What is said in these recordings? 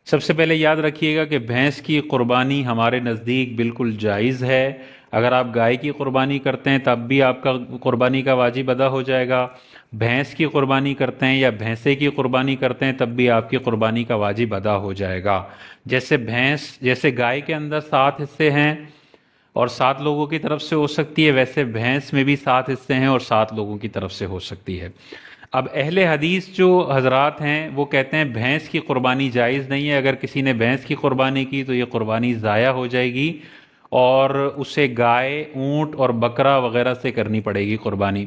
سب سے پہلے یاد رکھیے گا کہ بھینس کی قربانی ہمارے نزدیک بالکل جائز ہے۔ اگر آپ گائے کی قربانی کرتے ہیں تب بھی آپ کا قربانی کا واجب ادا ہو جائے گا، بھینس کی قربانی کرتے ہیں یا بھینسے کی قربانی کرتے ہیں تب بھی آپ کی قربانی کا واجب ادا ہو جائے گا۔ جیسے گائے کے اندر 7 حصے ہیں اور 7 لوگوں کی طرف سے ہو سکتی ہے، ویسے بھینس میں بھی 7 حصے ہیں اور 7 لوگوں کی طرف سے ہو سکتی ہے۔ اب اہل حدیث جو حضرات ہیں وہ کہتے ہیں بھینس کی قربانی جائز نہیں ہے، اگر کسی نے بھینس کی قربانی کی تو یہ قربانی ضائع ہو جائے گی اور اسے گائے، اونٹ اور بکرا وغیرہ سے کرنی پڑے گی قربانی۔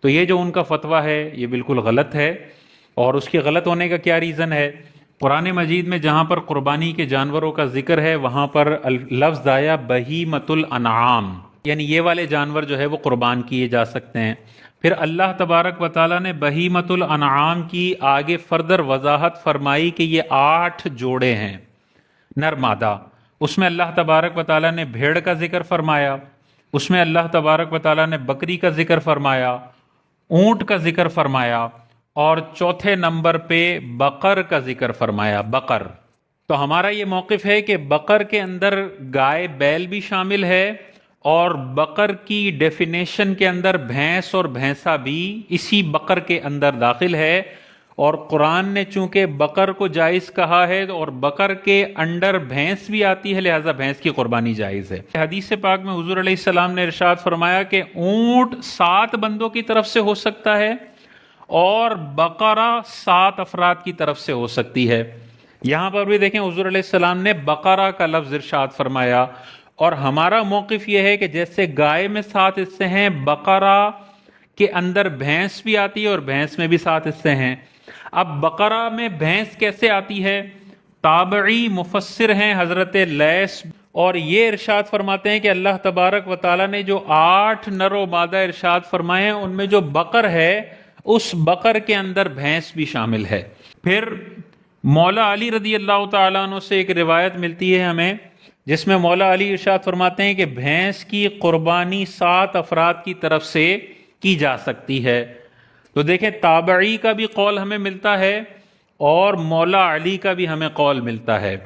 تو یہ جو ان کا فتویٰ ہے یہ بالکل غلط ہے، اور اس کے غلط ہونے کا کیا ریزن ہے؟ قرآن مجید میں جہاں پر قربانی کے جانوروں کا ذکر ہے وہاں پر لفظ آیا بہیمۃ الانعام، یعنی یہ والے جانور جو ہے وہ قربان کیے جا سکتے ہیں۔ پھر اللہ تبارک و تعالیٰ نے بہیمۃ الانعام کی آگے فردر وضاحت فرمائی کہ یہ 8 جوڑے ہیں نر مادہ۔ اس میں اللہ تبارک و تعالیٰ نے بھیڑ کا ذکر فرمایا، اس میں اللہ تبارک و تعالیٰ نے بکری کا ذکر فرمایا، اونٹ کا ذکر فرمایا، اور چوتھے نمبر پہ بقر کا ذکر فرمایا، بقر۔ تو ہمارا یہ موقف ہے کہ بقر کے اندر گائے بیل بھی شامل ہے، اور بقر کی ڈیفینیشن کے اندر بھینس اور بھینسا بھی اسی بقر کے اندر داخل ہے، اور قرآن نے چونکہ بقر کو جائز کہا ہے اور بقر کے انڈر بھینس بھی آتی ہے، لہذا بھینس کی قربانی جائز ہے۔ حدیث پاک میں حضور علیہ السلام نے ارشاد فرمایا کہ اونٹ 7 بندوں کی طرف سے ہو سکتا ہے اور بقرہ 7 افراد کی طرف سے ہو سکتی ہے۔ یہاں پر بھی دیکھیں حضور علیہ السلام نے بقرہ کا لفظ ارشاد فرمایا، اور ہمارا موقف یہ ہے کہ جیسے گائے میں 7 حصے ہیں، بقرہ کے اندر بھینس بھی آتی ہے اور بھینس میں بھی 7 حصے ہیں۔ اب بقرہ میں بھینس کیسے آتی ہے؟ تابعی مفسر ہیں حضرت لیث، اور یہ ارشاد فرماتے ہیں کہ اللہ تبارک و تعالیٰ نے جو 8 نر و مادہ ارشاد فرمائے ہیں ان میں جو بقر ہے اس بقر کے اندر بھینس بھی شامل ہے۔ پھر مولا علی رضی اللہ تعالیٰ عنہ سے ایک روایت ملتی ہے ہمیں جس میں مولا علی ارشاد فرماتے ہیں کہ بھینس کی قربانی 7 افراد کی طرف سے کی جا سکتی ہے۔ تو دیکھیں تابعی کا بھی قول ہمیں ملتا ہے اور مولا علی کا بھی ہمیں قول ملتا ہے،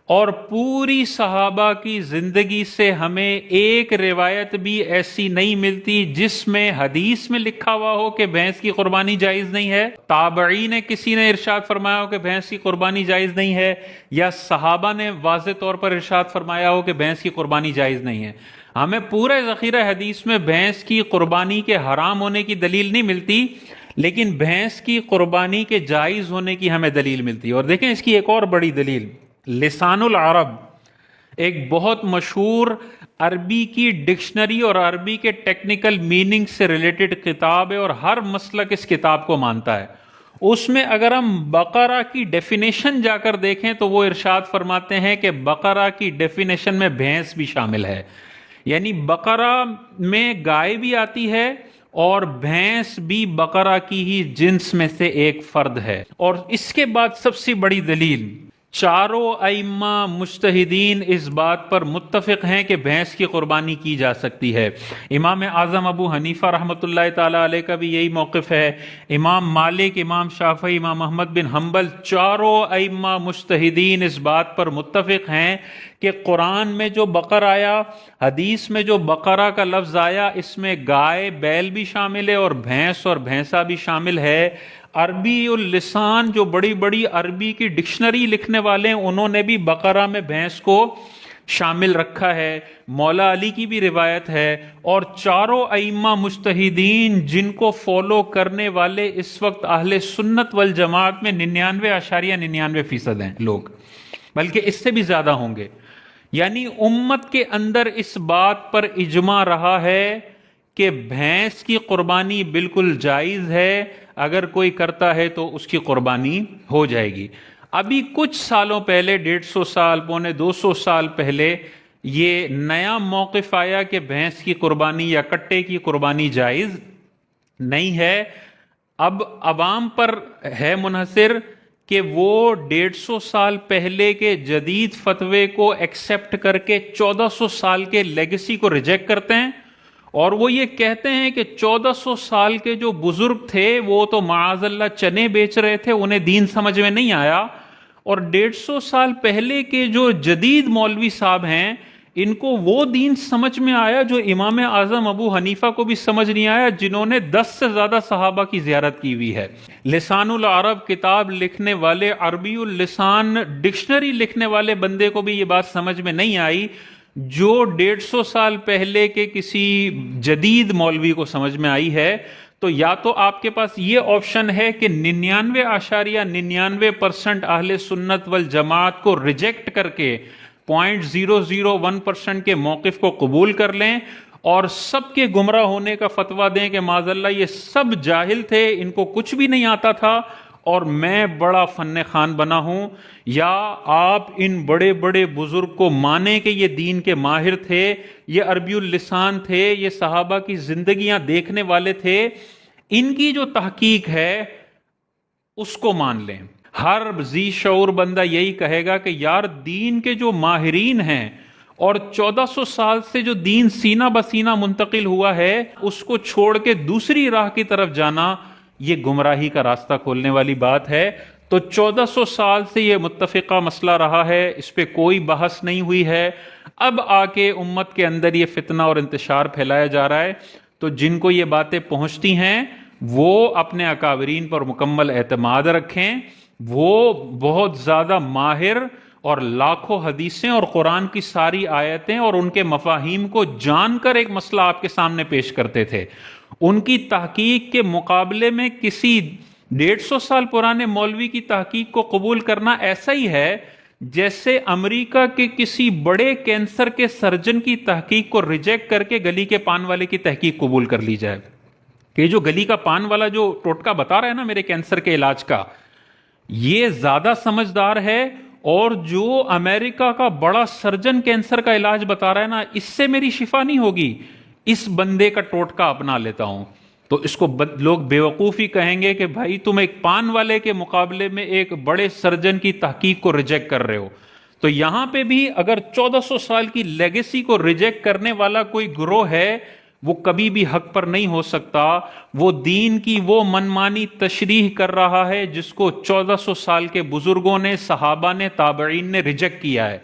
اور پوری صحابہ کی زندگی سے ہمیں ایک روایت بھی ایسی نہیں ملتی جس میں حدیث میں لکھا ہوا ہو کہ بھینس کی قربانی جائز نہیں ہے، تابعی نے کسی نے ارشاد فرمایا ہو کہ بھینس کی قربانی جائز نہیں ہے، یا صحابہ نے واضح طور پر ارشاد فرمایا ہو کہ بھینس کی قربانی جائز نہیں ہے۔ ہمیں پورے ذخیرہ حدیث میں بھینس کی قربانی کے حرام ہونے کی دلیل نہیں ملتی، لیکن بھینس کی قربانی کے جائز ہونے کی ہمیں دلیل ملتی ہے۔ اور دیکھیں اس کی ایک اور بڑی دلیل، لسان العرب ایک بہت مشہور عربی کی ڈکشنری اور عربی کے ٹیکنیکل میننگ سے ریلیٹڈ کتاب ہے، اور ہر مسلک اس کتاب کو مانتا ہے۔ اس میں اگر ہم بقرہ کی ڈیفینیشن جا کر دیکھیں تو وہ ارشاد فرماتے ہیں کہ بقرہ کی ڈیفینیشن میں بھینس بھی شامل ہے، یعنی بقرہ میں گائے بھی آتی ہے اور بھینس بھی بقرہ کی ہی جنس میں سے ایک فرد ہے۔ اور اس کے بعد سب سے بڑی دلیل، چاروں ائمہ مجتہدین اس بات پر متفق ہیں کہ بھینس کی قربانی کی جا سکتی ہے۔ امام اعظم ابو حنیفہ رحمۃ اللہ تعالی علیہ کا بھی یہی موقف ہے، امام مالک، امام شافعی، امام احمد بن حنبل، چاروں ائمہ مجتہدین اس بات پر متفق ہیں کہ قرآن میں جو بقر آیا، حدیث میں جو بقرہ کا لفظ آیا، اس میں گائے بیل بھی شامل ہے اور بھینس اور بھینسا بھی شامل ہے۔ عربی اللسان جو بڑی بڑی عربی کی ڈکشنری لکھنے والے ہیں انہوں نے بھی بقرہ میں بھینس کو شامل رکھا ہے، مولا علی کی بھی روایت ہے، اور چاروں ائمہ مجتہدین جن کو فالو کرنے والے اس وقت اہل سنت والجماعت میں 99.99% ہیں لوگ، بلکہ اس سے بھی زیادہ ہوں گے۔ یعنی امت کے اندر اس بات پر اجماع رہا ہے کہ بھینس کی قربانی بالکل جائز ہے، اگر کوئی کرتا ہے تو اس کی قربانی ہو جائے گی۔ ابھی کچھ سالوں پہلے، 150 سال، 200 سال پہلے، یہ نیا موقف آیا کہ بھینس کی قربانی یا کٹے کی قربانی جائز نہیں ہے۔ اب عوام پر ہے منحصر کہ وہ 150 سال پہلے کے جدید فتوے کو ایکسپٹ کر کے 1400 سال کے لیگیسی کو ریجیکٹ کرتے ہیں، اور وہ یہ کہتے ہیں کہ 1400 سال کے جو بزرگ تھے وہ تو معاذ اللہ چنے بیچ رہے تھے، انہیں دین سمجھ میں نہیں آیا، اور 150 سال پہلے کے جو جدید مولوی صاحب ہیں ان کو وہ دین سمجھ میں آیا جو امام اعظم ابو حنیفہ کو بھی سمجھ نہیں آیا، جنہوں نے 10 سے زیادہ صحابہ کی زیارت کی ہوئی ہے۔ لسان العرب کتاب لکھنے والے، عربی اللسان ڈکشنری لکھنے والے بندے کو بھی یہ بات سمجھ میں نہیں آئی جو 150 سال پہلے کے کسی جدید مولوی کو سمجھ میں آئی ہے۔ تو یا تو آپ کے پاس یہ آپشن ہے کہ 99.99% اہل سنت والجماعت کو ریجیکٹ کر کے 0.001% کے موقف کو قبول کر لیں اور سب کے گمراہ ہونے کا فتویٰ دیں کہ معاذ اللہ یہ سب جاہل تھے، ان کو کچھ بھی نہیں آتا تھا اور میں بڑا فن خوان بنا ہوں، یا آپ ان بڑے بڑے بزرگ کو مانیں کہ یہ دین کے ماہر تھے، یہ عربی اللسان تھے، یہ صحابہ کی زندگیاں دیکھنے والے تھے، ان کی جو تحقیق ہے اس کو مان لیں۔ ہر ذی شعور بندہ یہی کہے گا کہ یار دین کے جو ماہرین ہیں اور 1400 سال سے جو دین سینہ بسینہ منتقل ہوا ہے اس کو چھوڑ کے دوسری راہ کی طرف جانا یہ گمراہی کا راستہ کھولنے والی بات ہے۔ تو 1400 سال سے یہ متفقہ مسئلہ رہا ہے، اس پہ کوئی بحث نہیں ہوئی ہے۔ اب آ کے امت کے اندر یہ فتنہ اور انتشار پھیلایا جا رہا ہے، تو جن کو یہ باتیں پہنچتی ہیں وہ اپنے اکابرین پر مکمل اعتماد رکھیں، وہ بہت زیادہ ماہر اور لاکھوں حدیثیں اور قرآن کی ساری آیتیں اور ان کے مفاہیم کو جان کر ایک مسئلہ آپ کے سامنے پیش کرتے تھے۔ ان کی تحقیق کے مقابلے میں کسی 150 سال پرانے مولوی کی تحقیق کو قبول کرنا ایسا ہی ہے جیسے امریکہ کے کسی بڑے کینسر کے سرجن کی تحقیق کو ریجیکٹ کر کے گلی کے پان والے کی تحقیق قبول کر لی جائے کہ جو گلی کا پان والا جو ٹوٹکا بتا رہا ہے نا میرے کینسر کے علاج کا، یہ زیادہ سمجھدار ہے، اور جو امریکہ کا بڑا سرجن کینسر کا علاج بتا رہا ہے نا اس سے میری شفا نہیں ہوگی، اس بندے کا ٹوٹکا اپنا لیتا ہوں۔ تو اس کو لوگ بیوقوفی کہیں گے کہ بھائی تم ایک پان والے کے مقابلے میں ایک بڑے سرجن کی تحقیق کو ریجیکٹ کر رہے ہو۔ تو یہاں پہ بھی اگر 1400 سال کی لیگیسی کو ریجیکٹ کرنے والا کوئی گروہ ہے وہ کبھی بھی حق پر نہیں ہو سکتا، وہ دین کی وہ منمانی تشریح کر رہا ہے جس کو 1400 سال کے بزرگوں نے، صحابہ نے، تابعین نے ریجیکٹ کیا ہے۔